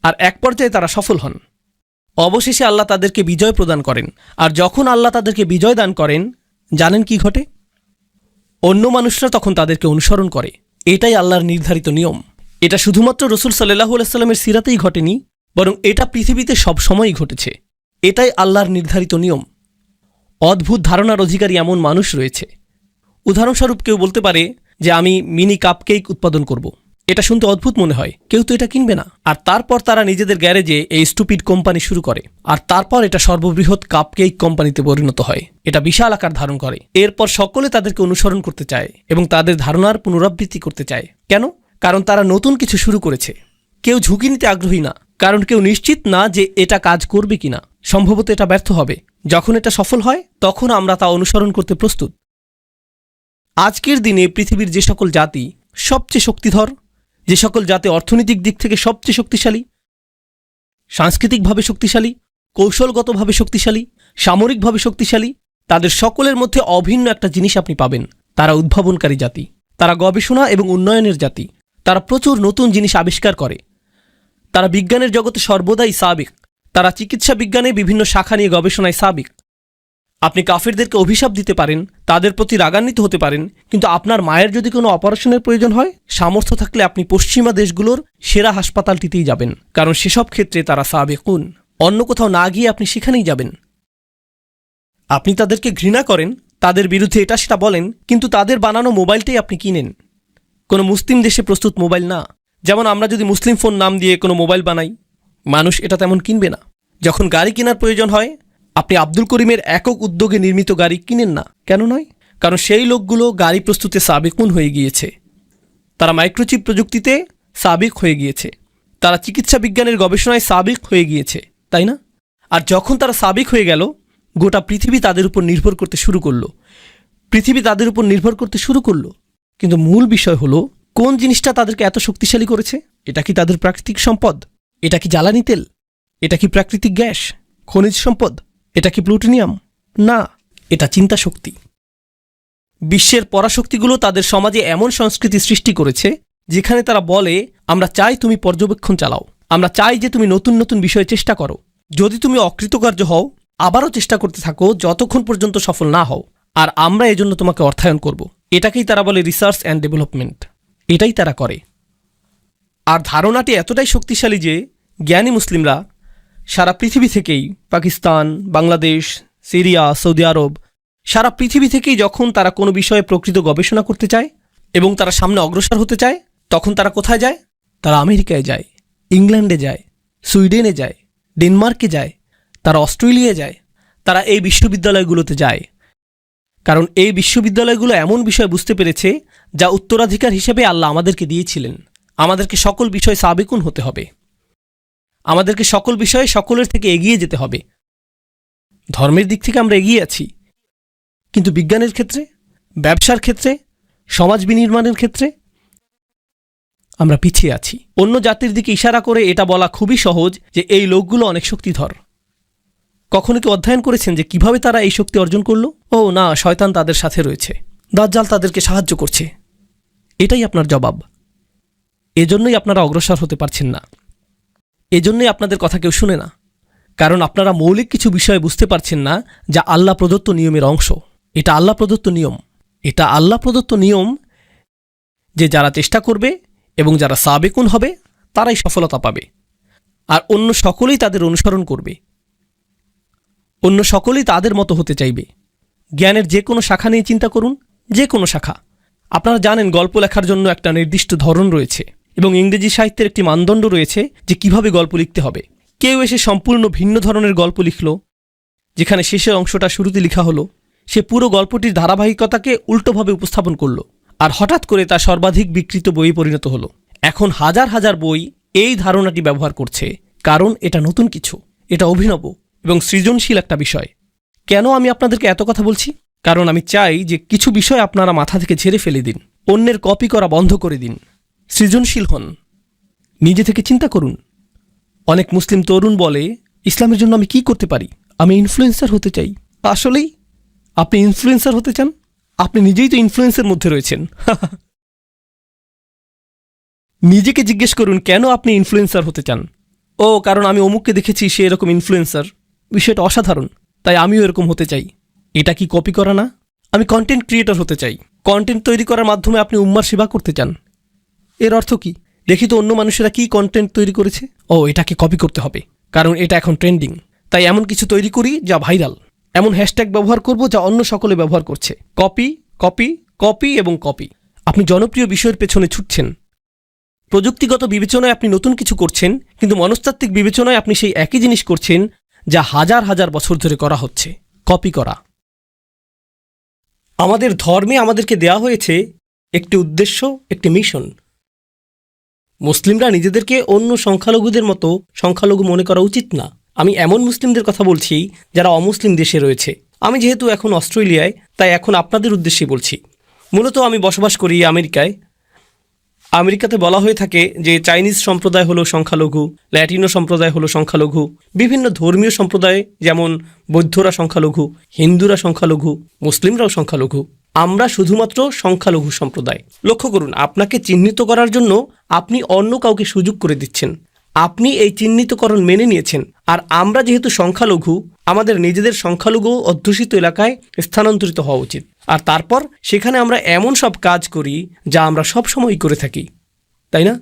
আর এক পর্যায়ে তারা সফল হন। অবশেষে আল্লাহ তাদেরকে বিজয় প্রদান করেন। আর যখন আল্লাহ তাদেরকে বিজয় দান করেন, জানেন কি ঘটে? অন্য মানুষরা তখন তাদেরকে অনুসরণ করে। এটাই আল্লাহর নির্ধারিত নিয়ম। এটা শুধুমাত্র রাসূল সাল্লাল্লাহু আলাইহি ওয়াসাল্লামের সিরাতেই ঘটেনি, বরং এটা পৃথিবীতে সবসময়ই ঘটেছে। এটাই আল্লাহর নির্ধারিত নিয়ম। অদ্ভুত ধারণার অধিকারী এমন মানুষ রয়েছে। উদাহরণস্বরূপ কেউ বলতে পারে যে আমি মিনি কাপকেক উৎপাদন করব। এটা শুনতে অদ্ভুত মনে হয়, কেউ তো এটা কিনবে না। আর তারপর তারা নিজেদের গ্যারেজে এই স্টুপিড কোম্পানি শুরু করে। আর তারপর এটা সর্ববৃহৎ কাপকেক কোম্পানিতে পরিণত হয়। এটা বিশাল আকার ধারণ করে। এরপর সকলে তাদেরকে অনুসরণ করতে চায় এবং তাদের ধারণার পুনরাবৃত্তি করতে চায়। কেন? কারণ তারা নতুন কিছু শুরু করেছে। কেউ ঝুঁকি নিতে আগ্রহী না, কারণ কেউ নিশ্চিত না যে এটা কাজ করবে কিনা। সম্ভবত এটা ব্যর্থ হবে। যখন এটা সফল হয়, তখন আমরা তা অনুসরণ করতে প্রস্তুত। আজকের দিনে পৃথিবীর যে সকল জাতি সবচেয়ে শক্তিধর, যে সকল জাতি অর্থনৈতিক দিক থেকে সবচেয়ে শক্তিশালী, সাংস্কৃতিকভাবে শক্তিশালী, কৌশলগতভাবে শক্তিশালী, সামরিকভাবে শক্তিশালী, তাদের সকলের মধ্যে অভিন্ন একটা জিনিস আপনি পাবেন। তারা উদ্ভাবনকারী জাতি। তারা গবেষণা এবং উন্নয়নের জাতি। তারা প্রচুর নতুন জিনিস আবিষ্কার করে। তারা বিজ্ঞানের জগতে সর্বদাই সাবিক। তারা চিকিৎসা বিজ্ঞানে বিভিন্ন শাখা নিয়ে গবেষণায় সাবিক। আপনি কাফেরদেরকে অভিশাপ দিতে পারেন, তাদের প্রতি রাগান্বিত হতে পারেন, কিন্তু আপনার মায়ের যদি কোনো অপারেশনের প্রয়োজন হয়, সামর্থ্য থাকলে আপনি পশ্চিমা দেশগুলোর সেরা হাসপাতালটিতেই যাবেন, কারণ সেসব ক্ষেত্রে তারা সাবেকুন। অন্য কোথাও না গিয়ে আপনি সেখানেই যাবেন। আপনি তাদেরকে ঘৃণা করেন, তাদের বিরুদ্ধে এটা সেটা বলেন, কিন্তু তাদের বানানো মোবাইলটাই আপনি কিনেন। কোনো মুসলিম দেশে প্রস্তুত মোবাইল না। যেমন আমরা যদি মুসলিম ফোন নাম দিয়ে কোনো মোবাইল বানাই, মানুষ এটা তেমন কিনবে না। যখন গাড়ি কেনার প্রয়োজন হয়, আপনি আব্দুল করিমের একক উদ্যোগে নির্মিত গাড়ি কিনেন না। কেন নয়? কারণ সেই লোকগুলো গাড়ি প্রস্তুতে সাবেকুন হয়ে গিয়েছে। তারা মাইক্রোচিপ প্রযুক্তিতে সাবিক হয়ে গিয়েছে। তারা চিকিৎসা বিজ্ঞানের গবেষণায় সাবিক হয়ে গিয়েছে, তাই না? আর যখন তারা সাবিক হয়ে গেল, গোটা পৃথিবী তাদের উপর নির্ভর করতে শুরু করলো। পৃথিবী তাদের উপর নির্ভর করতে শুরু করলো। কিন্তু মূল বিষয় হলো, কোন জিনিসটা তাদেরকে এত শক্তিশালী করেছে? এটা কি তাদের প্রাকৃতিক সম্পদ? এটা কি জ্বালানি তেল? এটা কি প্রাকৃতিক গ্যাস, খনিজ সম্পদ? এটা কি প্লুটোনিয়াম? না, এটা চিন্তা শক্তি। বিশ্বের পরাশক্তিগুলো তাদের সমাজে এমন সংস্কৃতি সৃষ্টি করেছে যেখানে তারা বলে, আমরা চাই তুমি পর্যবেক্ষণ চালাও, আমরা চাই যে তুমি নতুন নতুন বিষয়ে চেষ্টা করো। যদি তুমি অকৃতকার্য হও, আবারও চেষ্টা করতে থাকো যতক্ষণ পর্যন্ত সফল না হও, আর আমরা এজন্য তোমাকে অর্থায়ন করব। এটাকেই তারা বলে রিসার্চ অ্যান্ড ডেভেলপমেন্ট। এটাই তারা করে। আর ধারণাটি এতটাই শক্তিশালী যে জ্ঞানী মুসলিমরা সারা পৃথিবী থেকেই, পাকিস্তান, বাংলাদেশ, সিরিয়া, সৌদি আরব, সারা পৃথিবী থেকেই যখন তারা কোনো বিষয়ে প্রকৃত গবেষণা করতে চায় এবং তারা সামনে অগ্রসর হতে চায়, তখন তারা কোথায় যায়? তারা আমেরিকায় যায়, ইংল্যান্ডে যায়, সুইডেনে যায়, ডেনমার্কে যায়, তারা অস্ট্রেলিয়ায় যায়, তারা এই বিশ্ববিদ্যালয়গুলোতে যায়। কারণ এই বিশ্ববিদ্যালয়গুলো এমন বিষয় বুঝতে পেরেছে যা উত্তরাধিকার হিসেবে আল্লাহ আমাদেরকে দিয়েছিলেন। আমাদেরকে সকল বিষয়ে সাবেকুন হতে হবে। আমাদেরকে সকল বিষয়ে সকলের থেকে এগিয়ে যেতে হবে। ধর্মের দিক থেকে আমরা এগিয়ে আছি, কিন্তু বিজ্ঞানের ক্ষেত্রে, ব্যবসার ক্ষেত্রে, সমাজ বিনির্মাণের ক্ষেত্রে আমরা পিছিয়ে আছি। অন্য জাতির দিকে ইশারা করে এটা বলা খুবই সহজ যে এই লোকগুলো অনেক শক্তিধর। কখনো কি অধ্যয়ন করেছেন যে কিভাবে তারা এই শক্তি অর্জন করলো? ও না, শয়তান তাদের সাথে রয়েছে, দাজ্জাল তাদেরকে সাহায্য করছে। এটাই আপনার জবাব। এজন্যই আপনারা অগ্রসর হতে পারছেন না। এজন্যই আপনাদের কথা কেউ শুনে না, কারণ আপনারা মৌলিক কিছু বিষয় বুঝতে পারছেন না যা আল্লাহ প্রদত্ত নিয়মের অংশ। এটা আল্লাহ প্রদত্ত নিয়ম। এটা আল্লাহ প্রদত্ত নিয়ম যে যারা চেষ্টা করবে এবং যারা সাবেকুন হবে তারাই সফলতা পাবে, আর অন্য সকলেই তাদের অনুসরণ করবে। অন্য সকলেই তাদের মতো হতে চাইবে। জ্ঞানের যে কোনো শাখা নিয়ে চিন্তা করুন, যে কোনো শাখা। আপনারা জানেন গল্প লেখার জন্য একটা নির্দিষ্ট ধরন রয়েছে এবং ইংরেজি সাহিত্যের একটি মানদণ্ড রয়েছে যে কিভাবে গল্প লিখতে হবে। কেউ এসে সম্পূর্ণ ভিন্ন ধরনের গল্প লিখল, যেখানে শেষের অংশটা শুরুতে লেখা হলো। সে পুরো গল্পটির ধারাবাহিকতাকে উল্টোভাবে উপস্থাপন করল, আর হঠাৎ করে তা সর্বাধিক বিকৃত বইয়ে পরিণত হলো। এখন হাজার হাজার বই এই ধারণাটি ব্যবহার করছে, কারণ এটা নতুন কিছু, এটা অভিনব এবং সৃজনশীল একটা বিষয়। কেন আমি আপনাদেরকে এত কথা বলছি? কারণ আমি চাই যে কিছু বিষয় আপনারা মাথা থেকে ঝেড়ে ফেলে দিন, অন্যের কপি করা বন্ধ করে দিন, সৃজনশীল হন, নিজে থেকে চিন্তা করুন। অনেক মুসলিম তরুণ বলে, ইসলামের জন্য আমি কি করতে পারি? আমি ইনফ্লুয়েন্সার হতে চাই। আসলেই আপনি ইনফ্লুয়েন্সার হতে চান? আপনি নিজেই তো ইনফ্লুয়েন্সের মধ্যে রয়েছেন। নিজেকে জিজ্ঞেস করুন কেন আপনি ইনফ্লুয়েন্সার হতে চান। ও, কারণ আমি অমুককে দেখেছি সে এরকম ইনফ্লুয়েন্সার, বিষয়টা অসাধারণ, তাই আমিও এরকম হতে চাই। এটা কি কপি করা না? আমি কন্টেন্ট ক্রিয়েটর হতে চাই। কন্টেন্ট তৈরি করার মাধ্যমে আপনি উম্মার সেবা করতে চান। এর অর্থ কি? দেখি তো অন্য মানুষেরা কি কন্টেন্ট তৈরি করেছে। ও, এটাকে কপি করতে হবে, কারণ এটা এখন ট্রেন্ডিং। তাই এমন কিছু তৈরি করি যা ভাইরাল, এমন হ্যাশট্যাগ ব্যবহার করব যা অন্য সকলে ব্যবহার করছে। কপি, কপি, কপি এবং কপি। আপনি জনপ্রিয় বিষয়ের পেছনে ছুটছেন। প্রযুক্তিগত বিবেচনায় আপনি নতুন কিছু করছেন, কিন্তু মনস্তাত্ত্বিক বিবেচনায় আপনি সেই একই জিনিস করছেন যা হাজার হাজার বছর ধরে করা হচ্ছে, কপি করা। আমাদের ধর্মে আমাদেরকে দেয়া হয়েছে একটি উদ্দেশ্য, একটি মিশন। মুসলিমরা নিজেদেরকে অন্য সংখ্যালঘুদের মতো সংখ্যালঘু মনে করা উচিত না। আমি এমন মুসলিমদের কথা বলছি যারা অমুসলিম দেশে রয়েছে। আমি যেহেতু এখন অস্ট্রেলিয়ায়, তাই এখন আপনাদের উদ্দেশ্যে বলছি। মূলত আমি বসবাস করি আমেরিকায়। আমেরিকাতে বলা হয়ে থাকে যে চাইনিজ সম্প্রদায় হলো সংখ্যালঘু, ল্যাটিনো সম্প্রদায় হলো সংখ্যালঘু, বিভিন্ন ধর্মীয় সম্প্রদায় যেমন বৌদ্ধরা সংখ্যালঘু, হিন্দুরা সংখ্যালঘু, মুসলিমরাও সংখ্যালঘু। আমরা শুধুমাত্র সংখ্যালঘু সম্প্রদায়। লক্ষ্য করুন, আপনাকে চিহ্নিত করার জন্য আপনি অন্য কাউকে সুযোগ করে দিচ্ছেন। আপনি এই চিহ্নিতকরণ মেনে নিয়েছেন। আর আমরা যেহেতু সংখ্যালঘু, আমাদের নিজেদের সংখ্যালঘু অধ্যুষিত এলাকায় স্থানান্তরিত হওয়া উচিত। আর তারপর সেখানে আমরা এমন সব কাজ করি যা আমরা সব সময়ই করে থাকি, তাই না?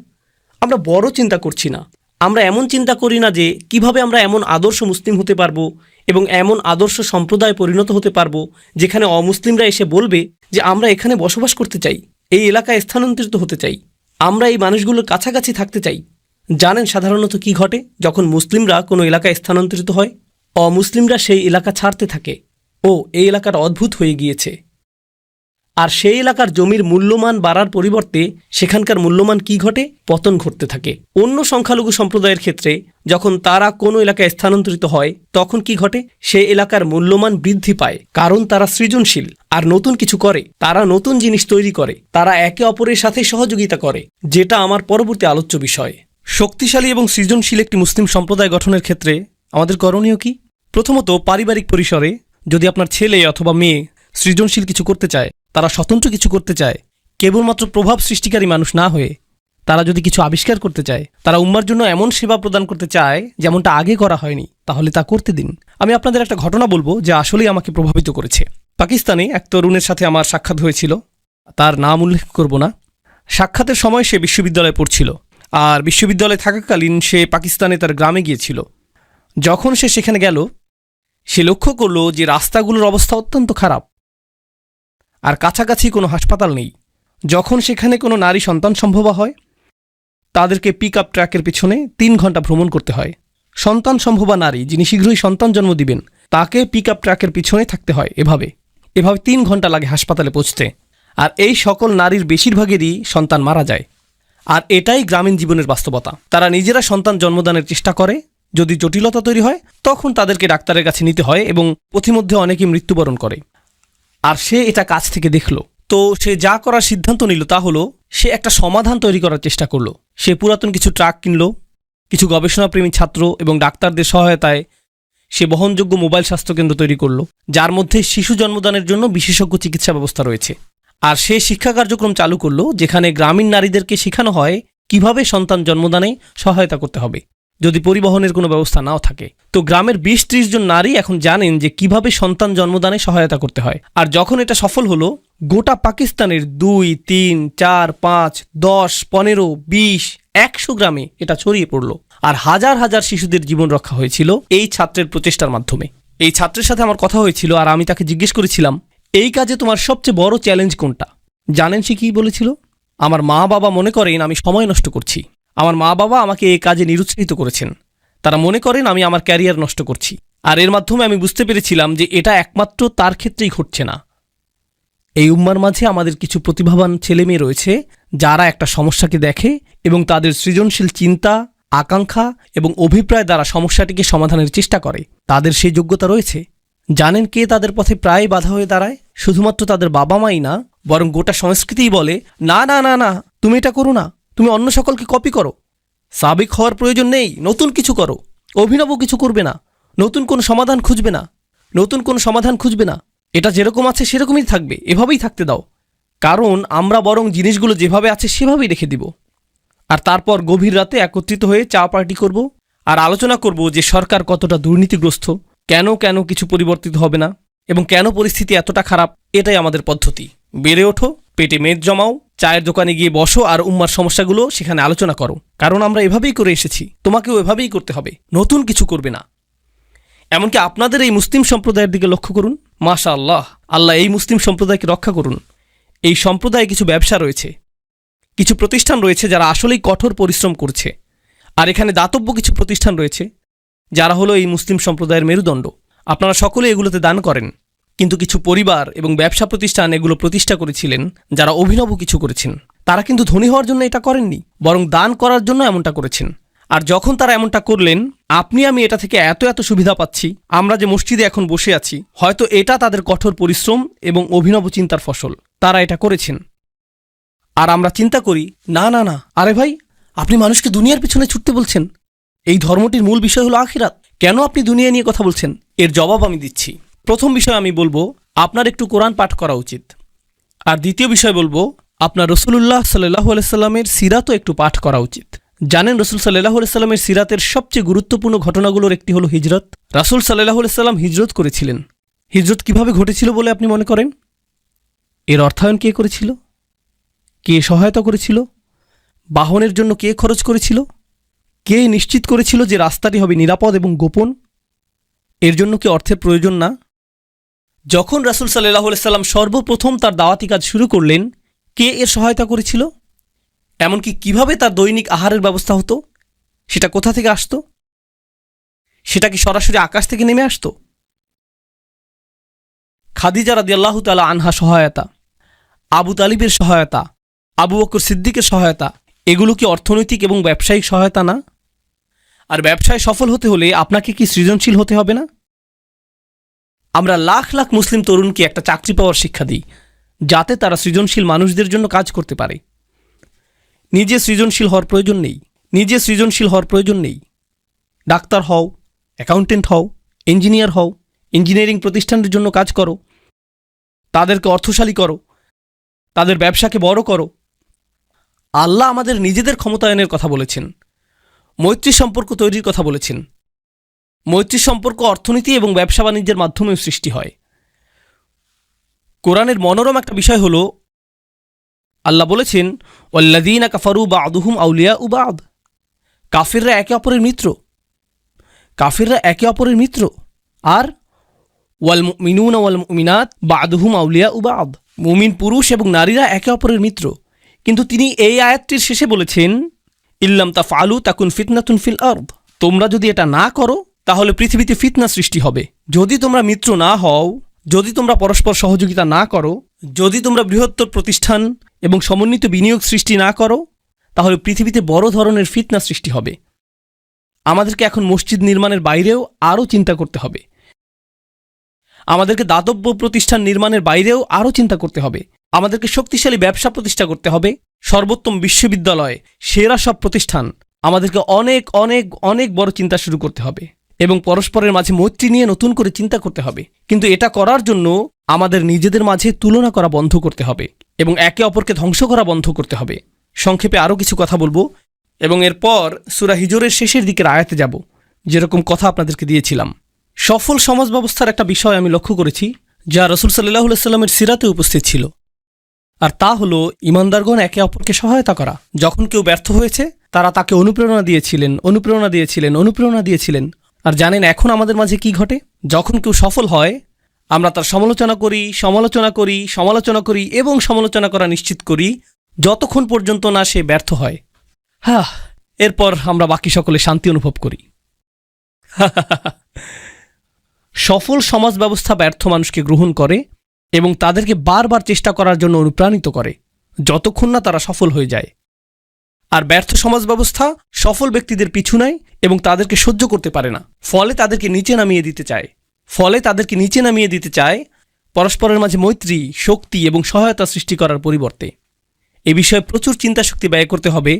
আমরা বড় চিন্তা করছি না। আমরা এমন চিন্তা করি না যে কিভাবে আমরা এমন আদর্শ মুসলিম হতে পারবো এবং এমন আদর্শ সম্প্রদায়ে পরিণত হতে পারবো যেখানে অমুসলিমরা এসে বলবে যে আমরা এখানে বসবাস করতে চাই, এই এলাকায় স্থানান্তরিত হতে চাই, আমরা এই মানুষগুলোর কাছাকাছি থাকতে চাই। জানেন সাধারণত কি ঘটে যখন মুসলিমরা কোনো এলাকায় স্থানান্তরিত হয়? অমুসলিমরা সেই এলাকা ছাড়তে থাকে। ও, এই এলাকাটা অদ্ভুত হয়ে গিয়েছে। আর সেই এলাকার জমির মূল্যমান বাড়ার পরিবর্তে সেখানকার মূল্যমান কি ঘটে? পতন ঘটতে থাকে। অন্য সংখ্যালঘু সম্প্রদায়ের ক্ষেত্রে যখন তারা কোনো এলাকায় স্থানান্তরিত হয় তখন কি ঘটে? সেই এলাকার মূল্যমান বৃদ্ধি পায়, কারণ তারা সৃজনশীল আর নতুন কিছু করে। তারা নতুন জিনিস তৈরি করে, তারা একে অপরের সাথে সহযোগিতা করে, যেটা আমার পরবর্তী আলোচ্য বিষয়। শক্তিশালী এবং সৃজনশীল একটি মুসলিম সম্প্রদায় গঠনের ক্ষেত্রে আমাদের করণীয় কি? প্রথমত, পারিবারিক পরিসরে যদি আপনার ছেলে অথবা মেয়ে সৃজনশীল কিছু করতে চায়, তারা স্বতন্ত্র কিছু করতে চায়, কেবলমাত্র প্রভাব সৃষ্টিকারী মানুষ না হয়ে তারা যদি কিছু আবিষ্কার করতে চায়, তারা উম্মার জন্য এমন সেবা প্রদান করতে চায় যেমনটা আগে করা হয়নি, তাহলে তা করতে দিন। আমি আপনাদের একটা ঘটনা বলবো যা আসলেই আমাকে প্রভাবিত করেছে। পাকিস্তানে এক তরুণের সাথে আমার সাক্ষাৎ হয়েছিল, তার নাম উল্লেখ করব না। সাক্ষাতের সময় সে বিশ্ববিদ্যালয়ে পড়ছিল, আর বিশ্ববিদ্যালয়ে থাকাকালীন সে পাকিস্তানে তার গ্রামে গিয়েছিল। যখন সে সেখানে গেল, সে লক্ষ্য করল যে রাস্তাগুলোর অবস্থা অত্যন্ত খারাপ, আর কাছাকাছি কোনো হাসপাতাল নেই। যখন সেখানে কোনো নারী সন্তান সম্ভবা হয়, তাদেরকে পিক আপ ট্র্যাকের পিছনে 3 ঘন্টা ভ্রমণ করতে হয়। সন্তান সম্ভবা নারী যিনি শীঘ্রই সন্তান জন্ম দিবেন, তাকে পিক আপ ট্র্যাকের পিছনে থাকতে হয়। এভাবে 3 ঘন্টা লাগে হাসপাতালে পৌঁছতে। আর এই সকল নারীর বেশিরভাগেরই সন্তান মারা যায়। আর এটাই গ্রামীণ জীবনের বাস্তবতা। তারা নিজেরা সন্তান জন্মদানের চেষ্টা করে, যদি জটিলতা তৈরি হয় তখন তাদেরকে ডাক্তারের কাছে নিতে হয় এবং পথিমধ্যে অনেকেই মৃত্যুবরণ করে। আর সে এটা কাছ থেকে দেখল। তো সে যা করার সিদ্ধান্ত নিল তা হলো সে একটা সমাধান তৈরি করার চেষ্টা করলো। সে পুরাতন কিছু ট্রাক কিনল, কিছু গবেষণাপ্রেমী ছাত্র এবং ডাক্তারদের সহায়তায় সে বহনযোগ্য মোবাইল স্বাস্থ্যকেন্দ্র তৈরি করলো, যার মধ্যে শিশু জন্মদানের জন্য বিশেষজ্ঞ চিকিৎসা ব্যবস্থা রয়েছে। আর সে শিক্ষা কার্যক্রম চালু করলো যেখানে গ্রামীণ নারীদেরকে শেখানো হয় কিভাবে সন্তান জন্মদানে সহায়তা করতে হবে যদি পরিবহনের কোনো ব্যবস্থা নাও থাকে। তো গ্রামের 20-30 জন নারী এখন জানেন যে কিভাবে সন্তান জন্মদানে সহায়তা করতে হয়। আর যখন এটা সফল হলো, গোটা পাকিস্তানের 2, 3, 4, 5, 10, 15, 20, 100 গ্রামে এটা ছড়িয়ে পড়ল। আর হাজার হাজার শিশুদের জীবন রক্ষা হয়েছিল এই ছাত্রের প্রচেষ্টার মাধ্যমে। এই ছাত্রের সাথে আমার কথা হয়েছিল, আর আমি তাকে জিজ্ঞেস করেছিলাম, এই কাজে তোমার সবচেয়ে বড় চ্যালেঞ্জ কোনটা? জানেন সে কি বলেছিল? আমার মা বাবা মনে করেন আমি সময় নষ্ট করছি। আমার মা বাবা আমাকে এই কাজে নিরুৎসাহিত করেছেন। তারা মনে করেন আমি আমার ক্যারিয়ার নষ্ট করছি। আর এর মাধ্যমে আমি বুঝতে পেরেছিলাম যে এটা একমাত্র তার ক্ষেত্রেই ঘটছে না। এই উম্মার মাঝে আমাদের কিছু প্রতিভাবান ছেলেমেয়ে রয়েছে যারা একটা সমস্যাকে দেখে এবং তাদের সৃজনশীল চিন্তা, আকাঙ্ক্ষা এবং অভিপ্রায় দ্বারা সমস্যাটিকে সমাধানের চেষ্টা করে। তাদের সেই যোগ্যতা রয়েছে। জানেন কে তাদের পথে প্রায় বাধা হয়ে দাঁড়ায়? শুধুমাত্র তাদের বাবা মাই না, বরং গোটা সংস্কৃতিই বলে, না না না না, তুমি এটা করো না, তুমি অন্য সকলকে কপি করো, সাবেক হওয়ার প্রয়োজন নেই, নতুন কিছু করো, অভিনব কিছু করবে না, নতুন কোনো সমাধান খুঁজবে না, নতুন কোনো সমাধান খুঁজবে না। এটা যেরকম আছে সেরকমই থাকবে, এভাবেই থাকতে দাও। কারণ আমরা বরং জিনিসগুলো যেভাবে আছে সেভাবেই রেখে দিব। আর তারপর গভীর রাতে একত্রিত হয়ে চা পার্টি করব আর আলোচনা করব যে সরকার কতটা দুর্নীতিগ্রস্ত, কেন কেন কিছু পরিবর্তিত হবে না এবং কেন পরিস্থিতি এতটা খারাপ। এটাই আমাদের পদ্ধতি। বেড়ে ওঠো, পেটে মেদ জমাও, চায়ের দোকানে গিয়ে বসো আর উম্মার সমস্যাগুলো সেখানে আলোচনা করো। কারণ আমরা এভাবেই করে এসেছি, তোমাকেও এভাবেই করতে হবে, নতুন কিছু করবে না। এমনকি আপনাদের এই মুসলিম সম্প্রদায়ের দিকে লক্ষ্য করুন। মাশা আল্লাহ, আল্লাহ এই মুসলিম সম্প্রদায়কে রক্ষা করুন। এই সম্প্রদায়ে কিছু ব্যবসা রয়েছে, কিছু প্রতিষ্ঠান রয়েছে যারা আসলেই কঠোর পরিশ্রম করছে। আর এখানে দাতব্য কিছু প্রতিষ্ঠান রয়েছে যারা হলো এই মুসলিম সম্প্রদায়ের মেরুদণ্ড। আপনারা সকলে এগুলোতে দান করেন, কিন্তু কিছু পরিবার এবং ব্যবসা প্রতিষ্ঠান এগুলো প্রতিষ্ঠা করেছিলেন যারা অভিনব কিছু করেছেন। তারা কিন্তু ধনী হওয়ার জন্য এটা করেননি, বরং দান করার জন্য এমনটা করেছেন। আর যখন তারা এমনটা করলেন, আপনি আমি এটা থেকে এত এত সুবিধা পাচ্ছি। আমরা যে মসজিদে এখন বসে আছি, হয়তো এটা তাদের কঠোর পরিশ্রম এবং অভিনব চিন্তার ফসল। তারা এটা করেছেন। আর আমরা চিন্তা করি, না না না, আরে ভাই, আপনি মানুষকে দুনিয়ার পিছনে ছুটতে বলছেন। এই ধর্মটির মূল বিষয় হলো আখিরাত। কেন আপনি দুনিয়া নিয়ে কথা বলছেন? এর জবাব আমি দিচ্ছি। প্রথম বিষয় আমি বলবো, আপনার একটু কোরআন পাঠ করা উচিত। আর দ্বিতীয় বিষয় বলবো, আপনার রসুলুল্লাহ সাল্লাল্লাহু আলাইহি সাল্লামের সিরাতও একটু পাঠ করা উচিত। জানেন, রসুল সাল্লাল্লাহু আলাইহি সাল্লামের সিরাতের সবচেয়ে গুরুত্বপূর্ণ ঘটনাগুলোর একটি হলো হিজরত। রাসূল সাল্লাল্লাহু আলাইহি সাল্লাম হিজরত করেছিলেন। হিজরত কিভাবে ঘটেছিল বলে আপনি মনে করেন? এর অর্থায়ন কে করেছিল? কে সহায়তা করেছিল? বাহনের জন্য কে খরচ করেছিল? কে নিশ্চিত করেছিল যে রাস্তাটি হবে নিরাপদ এবং গোপন? এর জন্য কি অর্থের প্রয়োজন না? যখন রাসূল সাল্লাল্লাহু আলাইহি সাল্লাম সর্বপ্রথম তার দাওয়াতি কাজ শুরু করলেন, কে এর সহায়তা করেছিল? এমনকি কিভাবে তার দৈনিক আহারের ব্যবস্থা হতো, সেটা কোথা থেকে আসতো? সেটা কি সরাসরি আকাশ থেকে নেমে আসতো? খাদিজা রাদিয়াল্লাহু তাআলা আনহা সহায়তা, আবু তালিবের সহায়তা, আবু বকর সিদ্দিকের সহায়তা, এগুলো কি অর্থনৈতিক এবং ব্যবসায়িক সহায়তা না? আর ব্যবসায় সফল হতে হলে আপনাকে কি সৃজনশীল হতে হবে না? আমরা লাখ লাখ মুসলিম তরুণকে একটা চাকরি পাওয়ার শিক্ষা দিই, যাতে তারা সৃজনশীল মানুষদের জন্য কাজ করতে পারে। নিজে সৃজনশীল হওয়ার প্রয়োজন নেই, নিজে সৃজনশীল হওয়ার প্রয়োজন নেই। ডাক্তার হও, অ্যাকাউন্টেন্ট হও, ইঞ্জিনিয়ার হও, ইঞ্জিনিয়ারিং প্রতিষ্ঠানের জন্য কাজ করো, তাদেরকে অর্থশালী করো, তাদের ব্যবসাকে বড় করো। আল্লাহ আমাদের নিজেদের ক্ষমতায়নের কথা বলেছেন, মৈত্রী সম্পর্ক তৈরির কথা বলেছেন। মৈত্রী সম্পর্ক অর্থনীতি এবং ব্যবসা বাণিজ্যের মাধ্যমেও সৃষ্টি হয়। কোরআনের মনোরম একটা বিষয় হলো, আল্লাহ বলেছেন, ওয়াল্লাযীনা কাফারু বা'দুহুম আউলিয়াউ বা'দ। কাফিররা একে অপরের মিত্র, কাফিররা একে অপরের মিত্র। আর ওয়াল মুমিনুনা ওয়াল মুমিনাত বা'দুহুম আউলিয়াউ বা'দ। মুমিন পুরুষ এবং নারীরা একে অপরের মিত্র। কিন্তু তিনি এই আয়াতটির শেষে বলেছেন, ইল্লাম তাফআলু তাকুন ফিতনাতুন ফিল আরদ। তোমরা যদি এটা না করো তাহলে পৃথিবীতে ফিতনা সৃষ্টি হবে। যদি তোমরা মিত্র না হও, যদি তোমরা পরস্পর সহযোগিতা না করো, যদি তোমরা বৃহত্তর প্রতিষ্ঠান এবং সমন্বিত বিনিয়োগ সৃষ্টি না করো, তাহলে পৃথিবীতে বড় ধরনের ফিতনা সৃষ্টি হবে। আমাদেরকে এখন মসজিদ নির্মাণের বাইরেও আরও চিন্তা করতে হবে। আমাদেরকে দাতব্য প্রতিষ্ঠান নির্মাণের বাইরেও আরও চিন্তা করতে হবে। আমাদেরকে শক্তিশালী ব্যবসা প্রতিষ্ঠা করতে হবে, সর্বোত্তম বিশ্ববিদ্যালয়, সেরা সব প্রতিষ্ঠান। আমাদেরকে অনেক অনেক অনেক বড় চিন্তা শুরু করতে হবে এবং পরস্পরের মাঝে মৈত্রী নিয়ে নতুন করে চিন্তা করতে হবে। কিন্তু এটা করার জন্য আমাদের নিজেদের মাঝে তুলনা করা বন্ধ করতে হবে এবং একে অপরকে ধ্বংস করা বন্ধ করতে হবে। সংক্ষেপে আরও কিছু কথা বলবো এবং এরপর সূরা হিজরের শেষের দিকের আয়াতে যাব, যেরকম কথা আপনাদেরকে দিয়েছিলাম। সফল সমাজ ব্যবস্থার একটা বিষয় আমি লক্ষ্য করেছি, যা রাসূল সাল্লাল্লাহু আলাইহি সাল্লামের সিরাতে উপস্থিত ছিল। আর তা হলো ঈমানদারগণ একে অপরকে সহায়তা করা। যখন কেউ ব্যর্থ হয়েছে, তারা তাকে অনুপ্রেরণা দিয়েছিলেন, অনুপ্রেরণা দিয়েছিলেন, অনুপ্রেরণা দিয়েছিলেন। আর জানেন এখন আমাদের মাঝে কি ঘটে? যখন কেউ সফল হয়, আমরা তার সমালোচনা করি, সমালোচনা করি, সমালোচনা করি এবং সমালোচনা করা নিশ্চিত করি, যতক্ষণ পর্যন্ত না সে ব্যর্থ হয়। এরপর আমরা বাকি সকলে শান্তি অনুভব করি। সফল সমাজ ব্যবস্থা ব্যর্থ মানুষকে গ্রহণ করে এবং তাদেরকে বারবার চেষ্টা করার জন্য অনুপ্রাণিত করে, যতক্ষণ না তারা সফল হয়ে যায়। আর ব্যর্থ সমাজ ব্যবস্থা সফল ব্যক্তিদের পিছু নেয় এবং তাদেরকে সহ্য করতে পারে না, ফলে তাদেরকে নিচে নামিয়ে দিতে চায় পরস্পরের মাঝে মৈত্রী, শক্তি এবং সহায়তা সৃষ্টি করার পরিবর্তে। এ বিষয়ে প্রচুর চিন্তা শক্তি ব্যয় করতে হবে